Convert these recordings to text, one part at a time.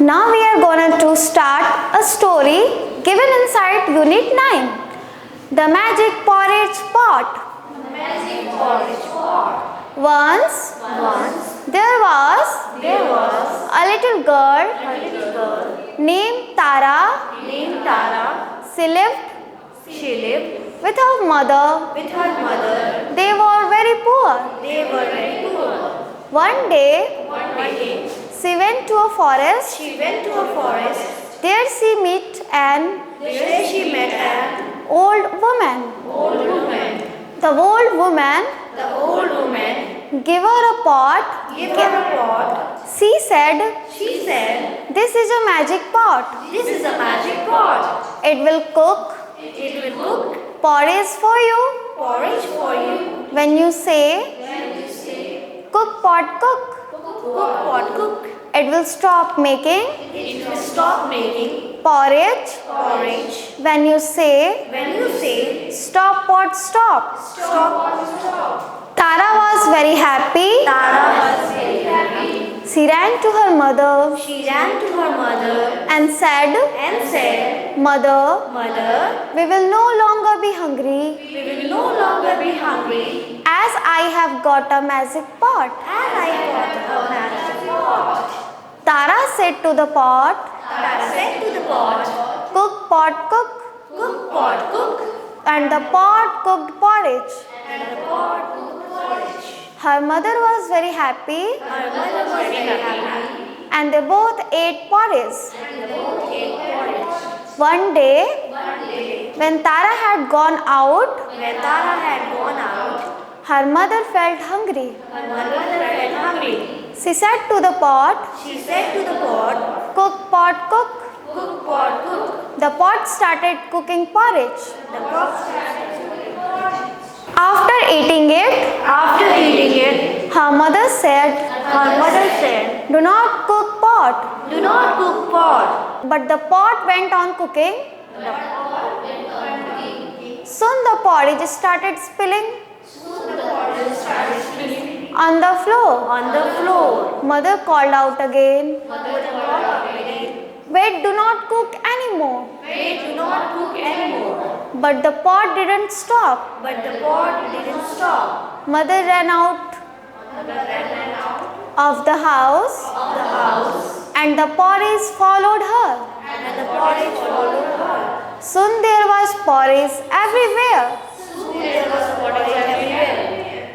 Now we are going to start a story given inside Unit 9. The Magic Porridge Pot. Once there was a little girl named Tara. She lived with her mother. They were very poor. One day she went to a forest. There she met an old woman. The old woman gave her a pot. She said, "This is a magic pot. This is a magic pot. It will cook It will cook porridge for you. porridge for you. When you say, cook pot cook, Cook pot cook. it will stop making It will stop making porridge. porridge. When you say, When you say stop pot stop." stop, Tara was very happy. Tara was very happy. She ran to her mother She ran to her mother and said, and said, "Mother, "Mother, we will no longer be hungry we will no longer be hungry as I have got a magic pot." as I got a magic pot." Tara said to the pot, Tara said to the pot, "Cook pot cook." "Cook pot cook." And the pot cooked porridge. And the pot cooked porridge. Her mother was very happy Her mother was very happy. and they both ate porridge. Ate porridge. One day, when Tara had gone out, When Tara had gone out, her mother felt hungry. her mother felt hungry. She said to the pot, She said to the pot, "Cook pot cook." "Cook pot cook." The pot started cooking porridge. The pot started cooking porridge. After eating it, After eating it, her mother said, her mother said, "Do not cook pot." "Do not cook pot." But the pot went on cooking. The pot went on cooking. Soon the porridge started spilling Started spilling on the floor. on the floor. Mother called out again, Mother called out again, "Wait, do not cook anymore." "Wait, do not cook anymore." But the pot didn't stop. But the pot didn't stop. Mother ran out Mother ran out of the house of the house, and the porridge followed her. and the porridge followed her. Soon there was porridge everywhere. Soon there was porridge everywhere.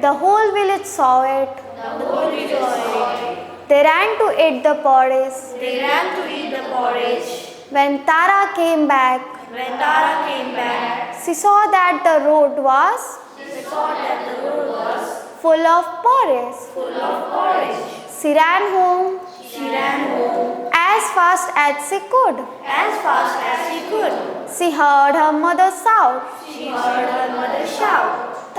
The whole village saw it. The whole village saw it. They ran to eat the porridge. They ran to eat the porridge. When Tara came back, When Tara came back, she saw that the road was she saw that the road was full of porridge. full of porridge. She ran home She ran home as fast as she could. as fast as she could. She heard her mother shout, She heard her mother shout,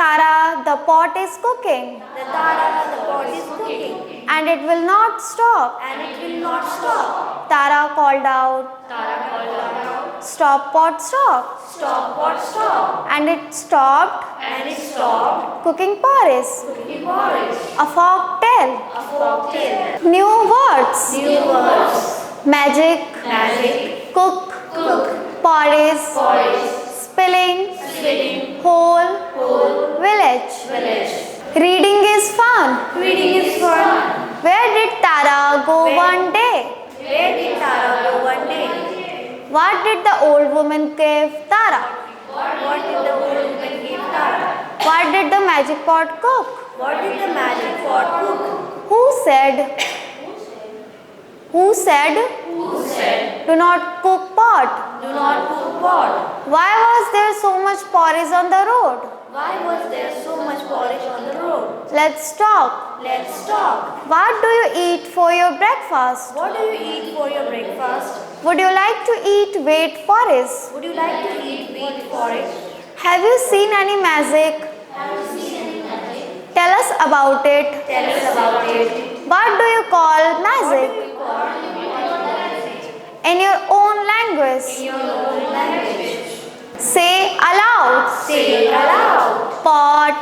"Tara, the pot is cooking "The Tara, the pot is cooking, and it will not stop." and it will not stop." Tara called out, Tara called out, "Stop pot stop." "Stop pot stop." And it stopped And it stopped cooking porridge. cooking porridge. A folk tale. A folktale. New words. New words. Magic, Magic. cook, Cook. porridge, Porridge. spilling, Spilling. whole, Whole. village. Village. Reading is fun. Reading is fun. Where did Tara go Where? one day? Where did Tara go one day? What did the old woman give Tara? What did the old woman give Tara? What did the magic pot cook? What did the magic pot cook? Who said, Who said, "Do not cook pot"? "Do not cook pot"? Why was there so much porridge on the road? Why was there so much porridge on the road? Let's talk. Let's talk. What do you eat for your breakfast? What do you eat for your breakfast? Would you like to eat wheat porridge? Would you like to eat wheat porridge? Have you seen any magic? Tell us about it. Tell us about it. What do you call magic? In your own language. In your own language. Say aloud. Say aloud. Pot,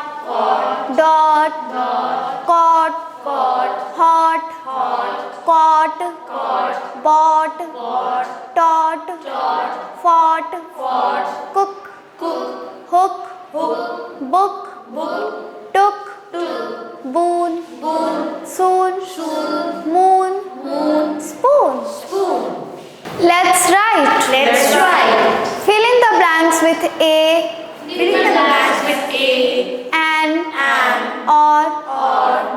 dot, cot, Pot, hot, hot, cot, cot, bought, bought, taught, taught, fought, fought, cook, cook, hook, hook, book, book, took, took, boon, boon, soon, soon, moon, moon, spoon. spoon. Let's write. Let's try. Fill in the blanks with a, Fill in the blanks with a, an, or,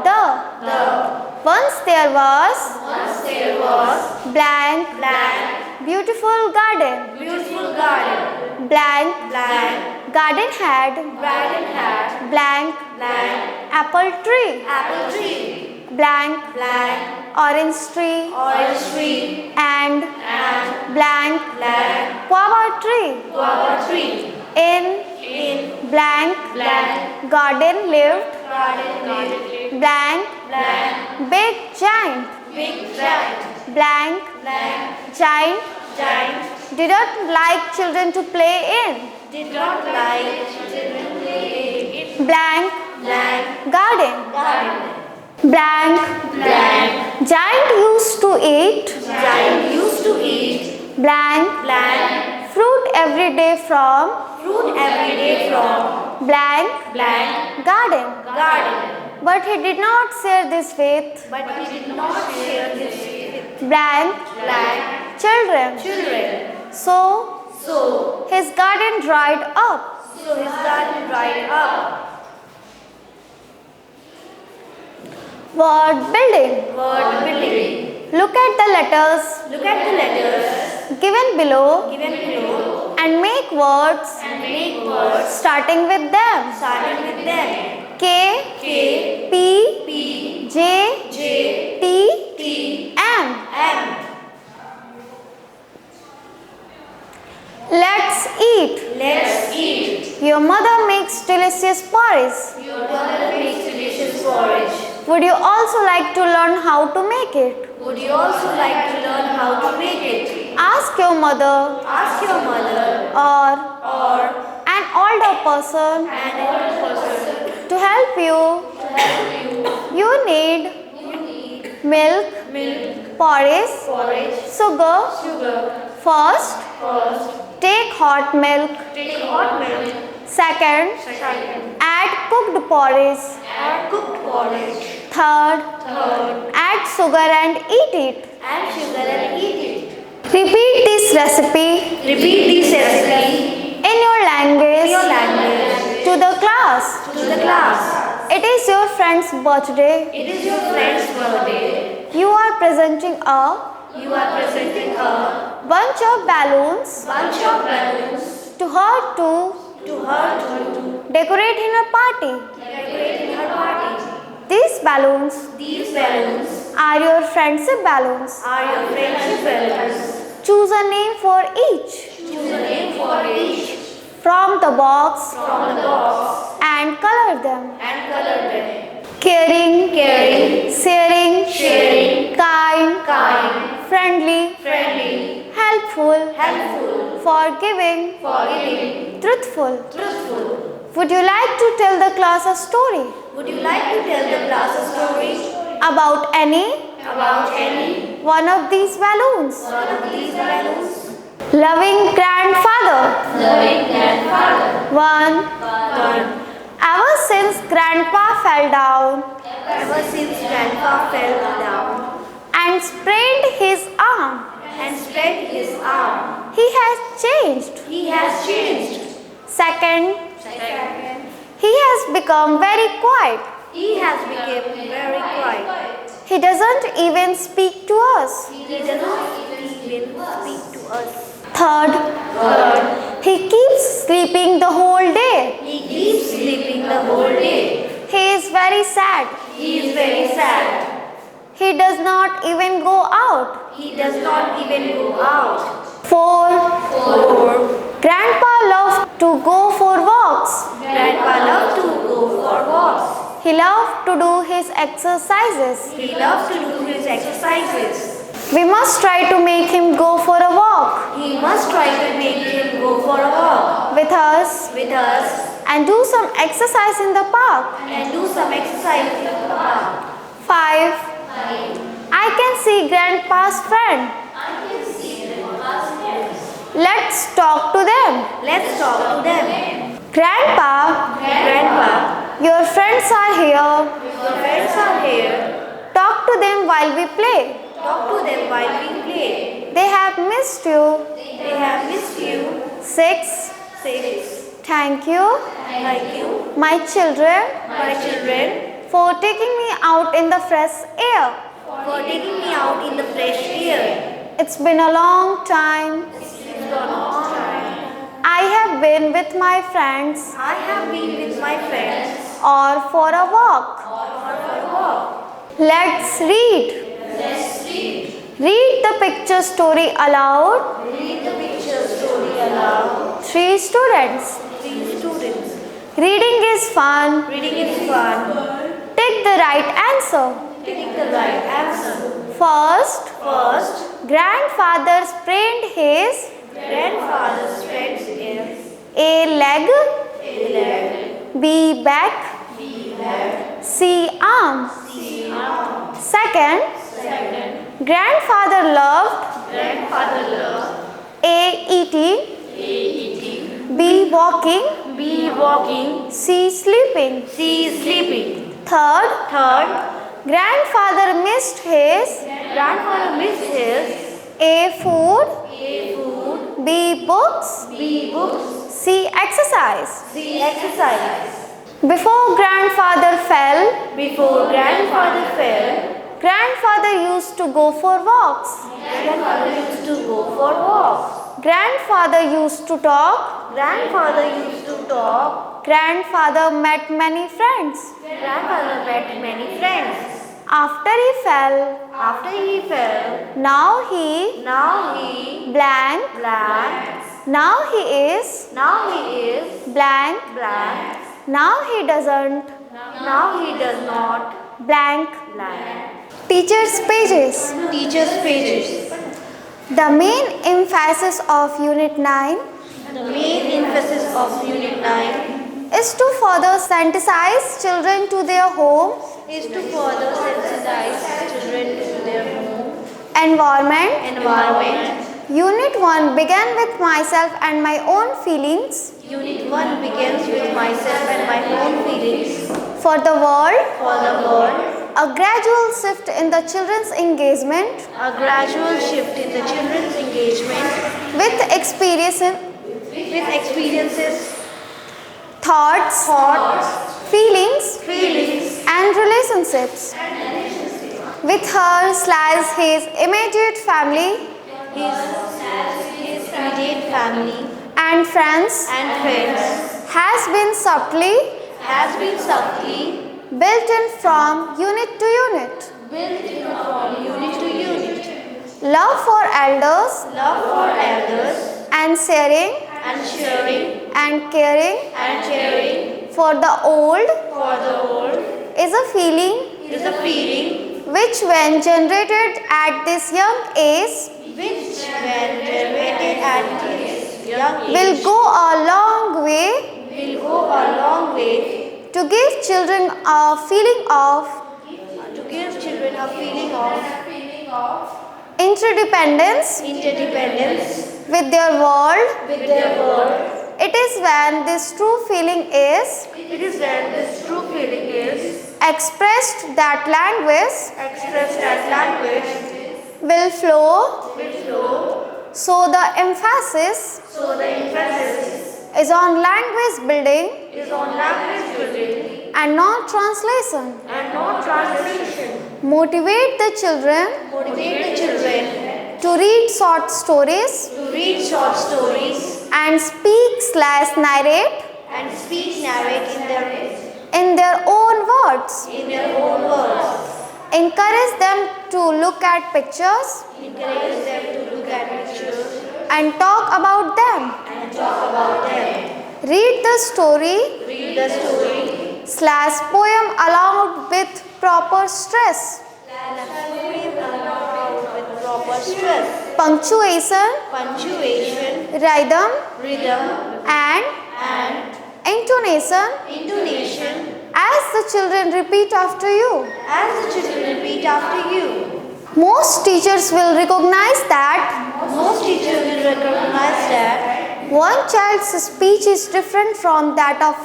the. the. Once there was Once there was blank, blank, beautiful garden. beautiful garden, Blank, blank, garden had garden hat, blank, blank, apple tree. apple tree, Blank, blank, orange tree. orange tree, And blank, blank, guava tree. guava tree. In blank, Blank, garden lived garden lived, blank, blank, big giant. big giant, Blank, blank, giant giant, didn't like children to play in. did not like children play in, Blank, blank, garden. garden, Blank, blank, giant used to eat giant used to eat, blank, blank, fruit every day from fruit every day from, blank, blank, garden. garden. But he did not share this with But he did not share this with blank, blank children. children. So his garden dried up. So his garden dried up. Word building. Word building. Look at the letters Look at the letters given below given below and make words and make words starting with them. starting with them. K, K, P, P, J, J, T, T, M. M. Let's eat. Let's eat. Your mother makes delicious porridge. Your mother makes delicious porridge. Would you also like to learn how to make it? Would you also like to learn how to make it? Ask your mother Ask your mother or or an older person an older person to help you. to help you. You need You need milk, milk, porridge, porridge, sugar. sugar. First, First, take hot milk. take hot milk. Second, Second, add cooked porridge. add cooked porridge. Third, Third, add sugar and eat it. add sugar and eat it. Repeat this recipe Repeat this recipe in your in language your language to the class. to the class. It is your friend's birthday. It is your friend's birthday. You are presenting a You are presenting a bunch of balloons bunch of balloons to her to to her to decorate in a party. decorate in her party. These balloons These balloons are your friendship balloons. are your friendship balloons. Choose a name for each Choose a name for each from the box from the box and color them. and color them. Caring, Caring, sharing, sharing, kind, kind, friendly, friendly, helpful, helpful, forgiving, forgiving, truthful. truthful. Would you like to tell the class a story Would you like to tell the class a story about any about any one of these balloons? one of these balloons? Loving grandfather. Loving grandfather. One. One. Ever since grandpa fell down Ever since grandpa fell down and sprained his arm, and spread his arm, he has changed. he has changed. Second, Second, he has become very quiet. he has become very quiet. He doesn't even speak to us. He does not even speak to us. Third, Third, he keeps sleeping the whole day. he keeps sleeping the whole day. He is very sad. He is very sad. He does not even go out. He does not even go out. Four, Four, grandpa loved to go for walks. grandpa loved to go for walks. He loved to do his exercises. He loves to do his exercises. We must try to make him go for a walk He must try to make him go for a walk with us with us and do some exercise in the park. and do some exercise in the park. 5. I can see grandpa's friend. Let's talk to them. Let's talk to them. Grandpa, Grandpa, your friends are here. your friends are here. Talk to them while we play. Talk to them while we play. They have missed you. They have missed you. 6. 6. Thank you, Thank you, my children, my children, for taking me out in the fresh air. for taking me out in the fresh air. It's been a long time. It's been a long time. I have been with my friends I have been with my friends or for a walk. for a walk. Let's read. Let's read. Read the picture story aloud. Read the picture story aloud. 3 students. 3 students. Reading is fun. Reading is fun. Take the right answer. Take the right answer. First, First, grandfather sprained his grandfather's friend is A leg, a leg, B back, B leg, C arm. C arm. Second, Second, grandfather loved grandfather loved A eating, A eating, B walking, B walking, C sleeping. C sleeping. Third, Third, grandfather missed his grandfather missed his A food, A food, B books, B books, C exercise. C exercise. Before grandfather fell, Before grandfather fell, grandfather used to go for walks. grandfather used to go for walks. Grandfather used to talk. Grandfather used to talk. Grandfather met many friends. Grandfather met many friends. After he fell, After he fell, now he now he blank, blank. now he is Now he is blank, blank. now he doesn't Now he does not blank. blank. Teachers' pages. Teacher's pages. The main emphasis of Unit 9 The main emphasis of Unit 9 is to further sensitize children to their home, is to further sensitize children to their home, environment. environment. Unit 1 began with myself and my own feelings Unit 1 begins with myself and my own feelings for the world, for the world, a gradual shift in the children's engagement a gradual shift in the children's engagement with experiences, thoughts, feelings, and relationships. With her/his immediate family his immediate family and friends and friends has been subtly built in from unit to unit. built in from unit to unit. Love for elders Love for elders and sharing and sharing and caring and caring for the old for the old is a feeling is a feeling which, when generated at this young age, which, when generated at this young will age, go a long way will go a long way to give children a feeling of to give children a feeling of interdependence interdependence with their world. with their world. It is when this true feeling is It is when this true feeling is expressed that language expressed as language will flow. will flow. So the emphasis So the emphasis is on language building is on language building and not translation. and not translation. Motivate the children Motivate the children to read short stories to read short stories and speak/narrate and narrate in their own words. in their own words. Encourage them to look at pictures Encourage them to look at pictures and talk about them. and talk about them. Read the story Read the story /poem aloud with proper stress, with proper stress, punctuation, punctuation, rhythm, rhythm, and and intonation intonation as the children repeat after you. as the children repeat after you. Most teachers will recognize that Most teachers will recognize that one child's speech is different from that of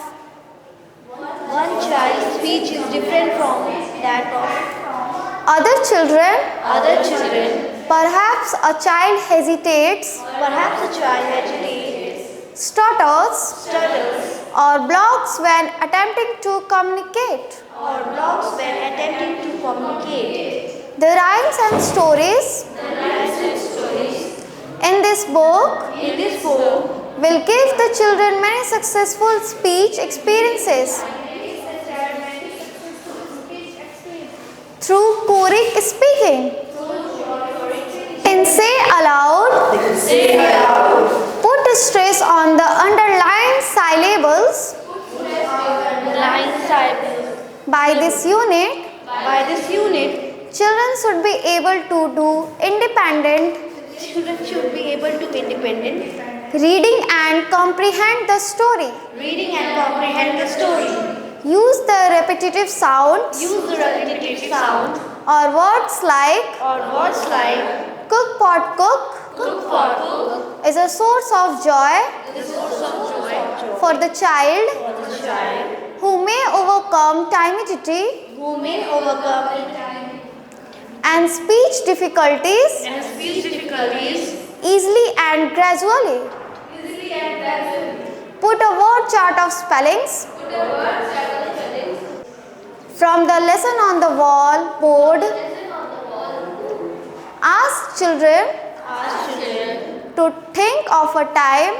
One child's speech is different from that of other children. other children. Perhaps a child hesitates, Perhaps a child agitates, stutters, stutters, or blocks when attempting to communicate. or blocks when attempting to communicate. The rhymes and stories in this book In this book, will give the children many successful speech experiences through choric speaking. In say aloud, put stress on the underlined syllables. line syllables. By this unit, By this unit, children should be able to do independent children should be able to independent reading and comprehend the story. reading and comprehend the story. Use the repetitive sounds Use the repetitive sound or words like or words like cook pot cook cook for cook is a source of joy for the child for the child who may overcome timidity who may overcome and speech difficulties and speech difficulties. easily and gradually. Put a word chart of spellings from the lesson on the wall board. Ask children Ask children to think of a time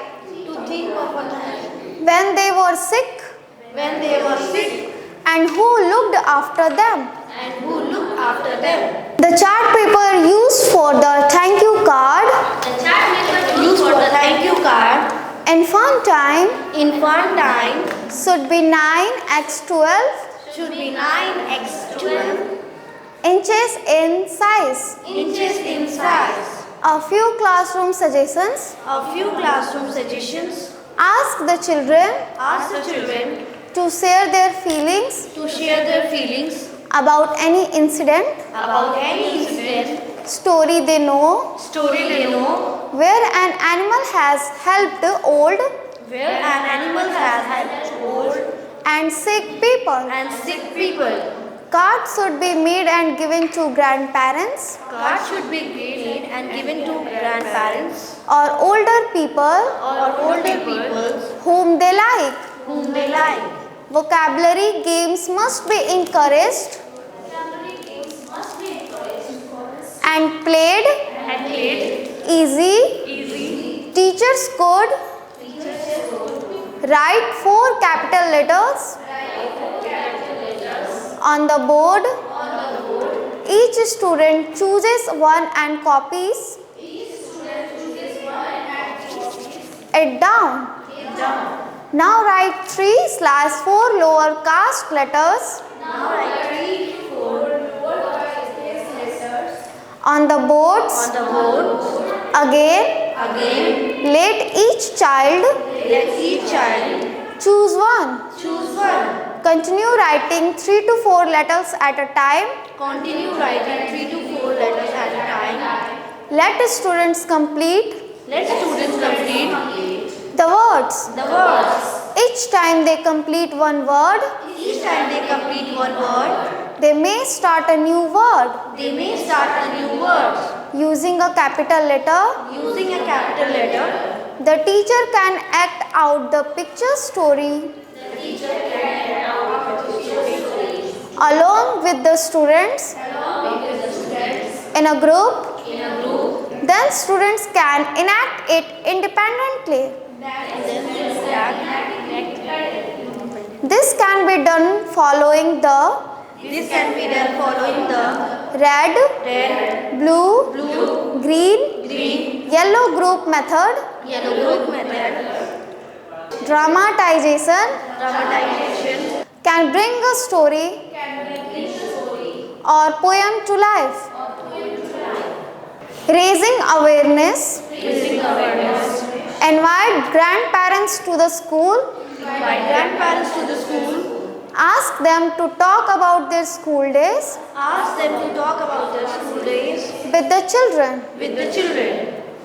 to think of a time when they were sick when they were sick and who looked after them. and who looked after them. The chart paper used for the thank you card Use for the thank you card in fun time in fun time should be 9x12 should be 9x12 inches in size. inches in size. A few classroom suggestions. A few classroom suggestions. Ask the children Ask the children to share their feelings to share their feelings about any incident, about any incident, story they know, story they know, where an animal has helped old where an animal has helped old and sick people. and sick people. Cards should be made and given to grandparents Cards should be graded and given to grandparents or older people or older people whom they like. whom they like. Vocabulary games must be encouraged and played And played easy. easy. Teachers could write 4 capital letters on the board. Each student chooses one and copies it down. Now write 3/4 lower caste letters on the boards. On the board, Again, again, let each child let each child choose one. choose one. Continue writing 3 to 4 letters at a time. Continue writing 3 to 4 letters at a time. Let the students complete Let students complete the words. the words. Each time they complete one word, Each time they complete one word, they may start a new word they may start a new word. using a capital letter. Using a capital letter, The teacher can act out the picture story along with the students in a group. Then students can enact it independently. This can be done following the this can be done following the red, red, blue, green, green, yellow group method. yellow group method. Dramatization Dramatization can bring a story or poem to life. Raising awareness. raising awareness. Invite grandparents to the school. Invite grandparents to the school. Ask them to talk about their school days Ask them to talk about their school days with the children. with the children.